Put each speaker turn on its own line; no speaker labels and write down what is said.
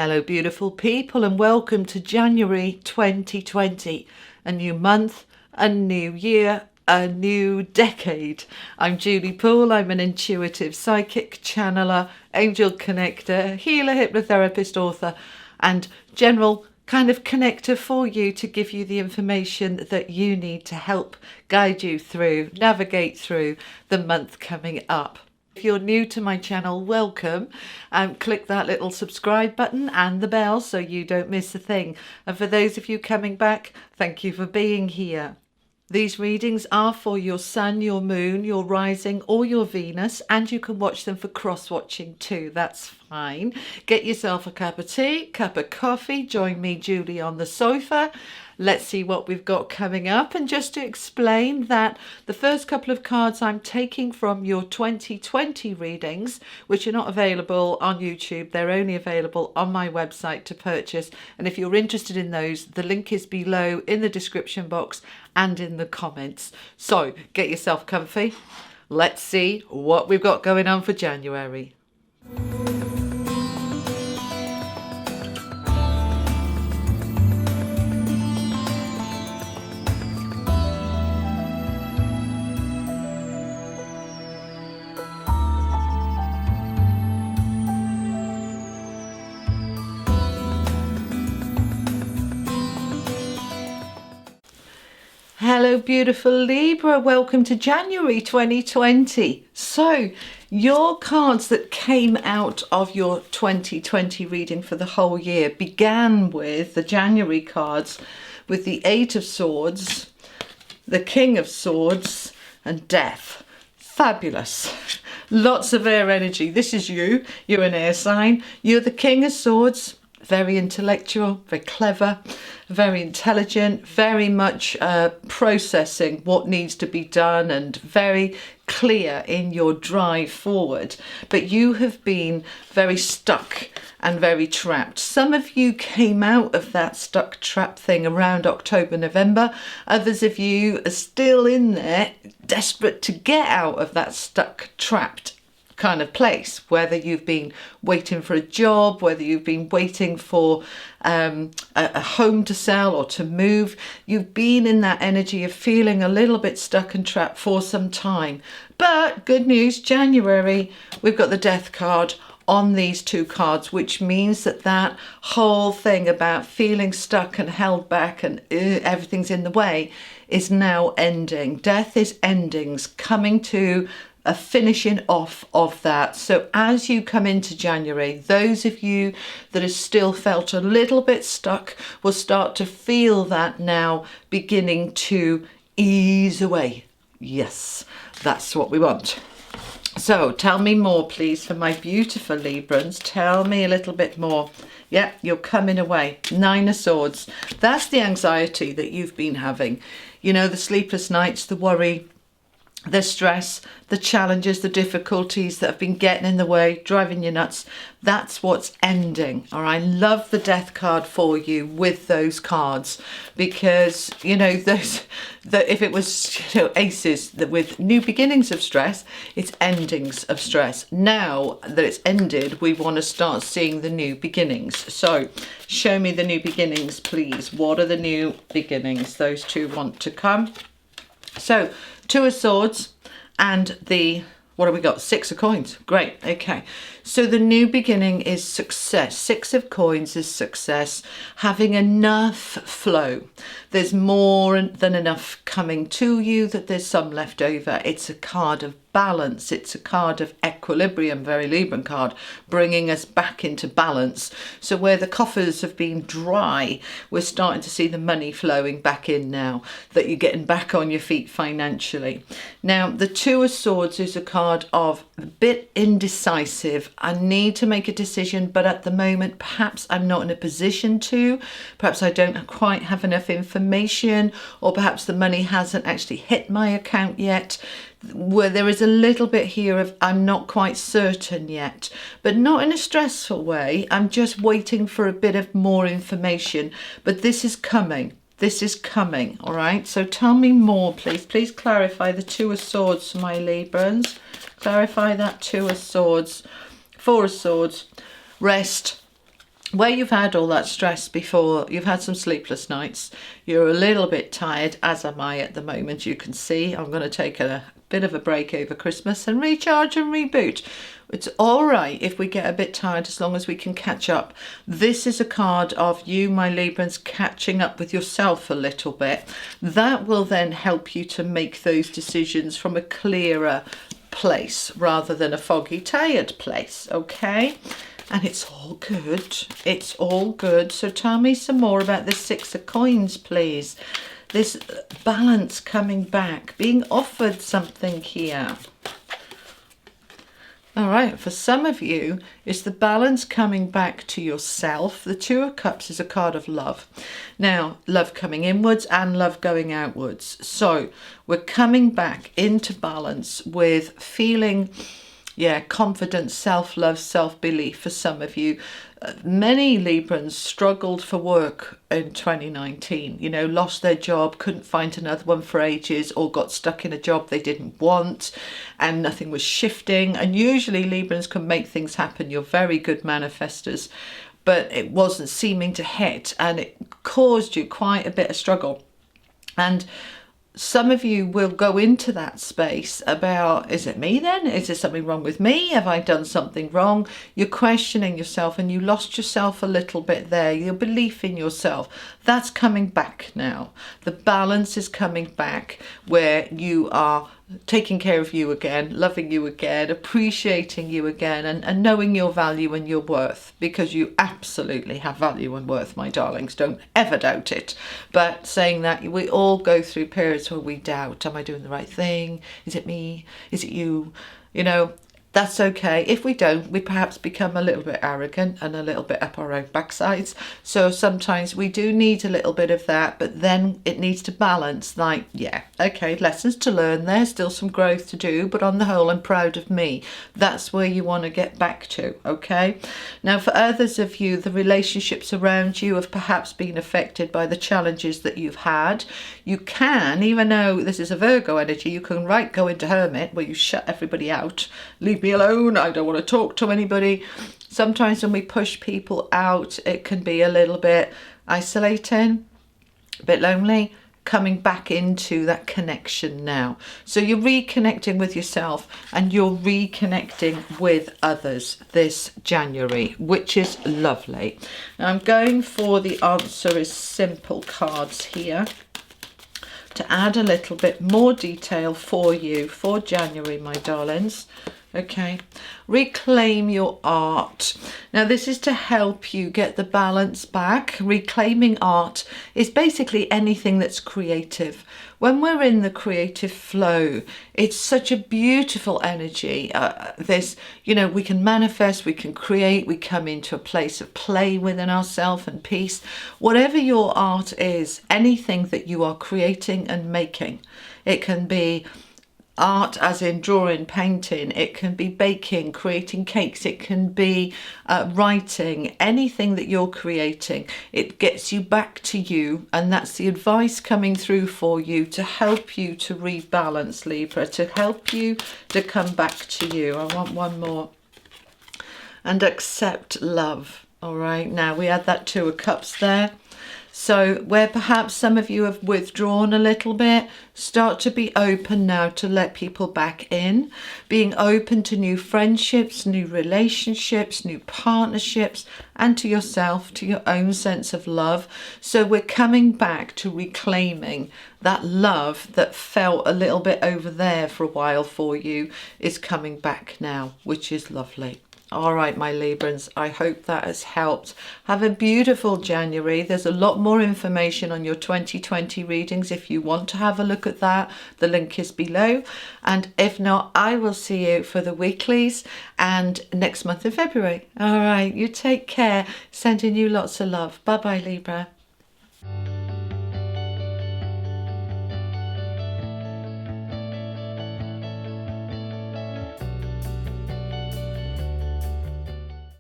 Hello beautiful people, and welcome to January 2020. A new month, a new year, a new decade. I'm Julie Poole. I'm an intuitive psychic, channeler, angel connector, healer, hypnotherapist, author and general kind of connector for you to give you the information that you need to help guide you through, navigate through the month coming up. If you're new to my channel, welcome. Click that little subscribe button and the bell so you don't miss a thing. And for those of you coming back, thank you for being here. These readings are for your sun, your moon, your rising or your Venus, and you can watch them for cross-watching too. That's fine. Get yourself a cup of tea, cup of coffee, join me, Julie, on the sofa. Let's see what we've got coming up. And just to explain that the first couple of cards I'm taking from your 2020 readings, which are not available on YouTube, they're only available on my website to purchase. And if you're interested in those, the link is below in the description box and in the comments. So get yourself comfy. Let's see what we've got going on for January. Hello beautiful Libra, welcome to January 2020. So your cards that came out of your 2020 reading for the whole year began with the January cards with the Eight of Swords, the King of Swords and Death. Fabulous. Lots of air energy. This is you. You're an air sign. You're the King of Swords. Very intellectual, very clever, very intelligent, very much processing what needs to be done and very clear in your drive forward. But you have been very stuck and very trapped. Some of you came out of that stuck trap thing around October, November. Others of you are still in there, desperate to get out of that stuck, trapped kind of place, whether you've been waiting for a job, whether you've been waiting for a home to sell or to move. You've been in that energy of feeling a little bit stuck and trapped for some time. But good news, January, we've got the Death card on these two cards, which means that that whole thing about feeling stuck and held back and everything's in the way is now ending. Death is endings, coming to a finishing off of that. So as you come into January, those of you that have still felt a little bit stuck will start to feel that now beginning to ease away. Yes, that's what we want. So tell me more, please, for my beautiful Librans. Tell me a little bit more. Yeah, you're coming away. Nine of Swords. That's the anxiety that you've been having. You know, the sleepless nights, the worry, the stress, the challenges, the difficulties that have been getting in the way, driving you nuts. That's what's ending. All right. I love the Death card for you with those cards, because, you know, those that if it was, you know, aces, that with new beginnings of stress, it's endings of stress. Now that it's ended, we want to start seeing the new beginnings. So show me the new beginnings, please. What are the new beginnings? Those two want to come. So Two of Swords and the, what have we got? Six of Coins. Great. Okay. So the new beginning is success. Six of Coins is success. Having enough flow. There's more than enough coming to you, that there's some left over. It's a card of balance. It's a card of equilibrium, very Libran card, bringing us back into balance. So where the coffers have been dry, we're starting to see the money flowing back in now, that you're getting back on your feet financially. Now, the Two of Swords is a card of a bit indecisive. I need to make a decision, but at the moment, perhaps I'm not in a position to. Perhaps I don't quite have enough information, or perhaps the money hasn't actually hit my account yet. Where there is a little bit here of I'm not quite certain yet, but not in a stressful way. I'm just waiting for a bit of more information, but this is coming. This is coming. All right. So tell me more, please. Please clarify the Two of Swords for my Librans. Clarify that Two of Swords. Four of Swords. Rest. where you've had all that stress before, you've had some sleepless nights, you're a little bit tired, as am I at the moment. You can see I'm going to take a bit of a break over Christmas and recharge and reboot. It's all right if we get a bit tired, as long as we can catch up. This is a card of you, my Librans, catching up with yourself a little bit. That will then help you to make those decisions from a clearer place rather than a foggy, tired place, okay? And it's all good. It's all good. So tell me some more about this Six of Coins, please. This balance coming back, being offered something here. All right, for some of you, it's the balance coming back to yourself. The Two of Cups is a card of love. Now, love coming inwards and love going outwards. So we're coming back into balance with feeling, confidence, self-love, self-belief for some of you. Many Librans struggled for work in 2019, you know, lost their job, couldn't find another one for ages, or got stuck in a job they didn't want and nothing was shifting. And usually Librans can make things happen. You're very good manifestors, but it wasn't seeming to hit, and it caused you quite a bit of struggle. And some of you will go into that space about, is it me then? Is there something wrong with me? Have I done something wrong? You're questioning yourself, and you lost yourself a little bit there. Your belief in yourself, that's coming back now. The balance is coming back, where you are taking care of you again, loving you again, appreciating you again, and knowing your value and your worth, because you absolutely have value and worth, my darlings. Don't ever doubt it. But saying that, we all go through periods where we doubt, am I doing the right thing? Is it me? Is it you? You know, that's okay. If we don't, we perhaps become a little bit arrogant and a little bit up our own backsides. So sometimes we do need a little bit of that, but then it needs to balance, like, yeah, okay, lessons to learn, there's still some growth to do, but on the whole, I'm proud of me. That's where you want to get back to, okay? Now, for others of you, the relationships around you have perhaps been affected by the challenges that you've had. You can, even though this is a Virgo energy, you can go into hermit, where you shut everybody out, leave me alone, I don't want to talk to anybody. Sometimes when we push people out, it can be a little bit isolating, a bit lonely. Coming back into that connection now. So you're reconnecting with yourself, and you're reconnecting with others this January, which is lovely. Now I'm going for the answer is simple cards here to add a little bit more detail for you for January, my darlings. Okay, reclaim your art. Now this is to help you get the balance back. Reclaiming art is basically anything that's creative. When we're in the creative flow, it's such a beautiful energy. This, you know, we can manifest, we can create, we come into a place of play within ourselves and peace. Whatever your art is, anything that you are creating and making, it can be art as in drawing, painting, it can be baking, creating cakes, it can be writing, anything that you're creating, it gets you back to you. And that's the advice coming through for you to help you to rebalance, Libra, to help you to come back to you. I want one more. And accept love. All right, now we had that Two of Cups there. So where perhaps some of you have withdrawn a little bit, start to be open now to let people back in, being open to new friendships, new relationships, new partnerships, and to yourself, to your own sense of love. So we're coming back to reclaiming that love that felt a little bit over there for a while for you, is coming back now, which is lovely. All right, my Librans, I hope that has helped. Have a beautiful January. There's a lot more information on your 2020 readings if you want to have a look at that. The link is below. And if not, I will see you for the weeklies and next month in February. All right, you take care. Sending you lots of love. Bye-bye, Libra.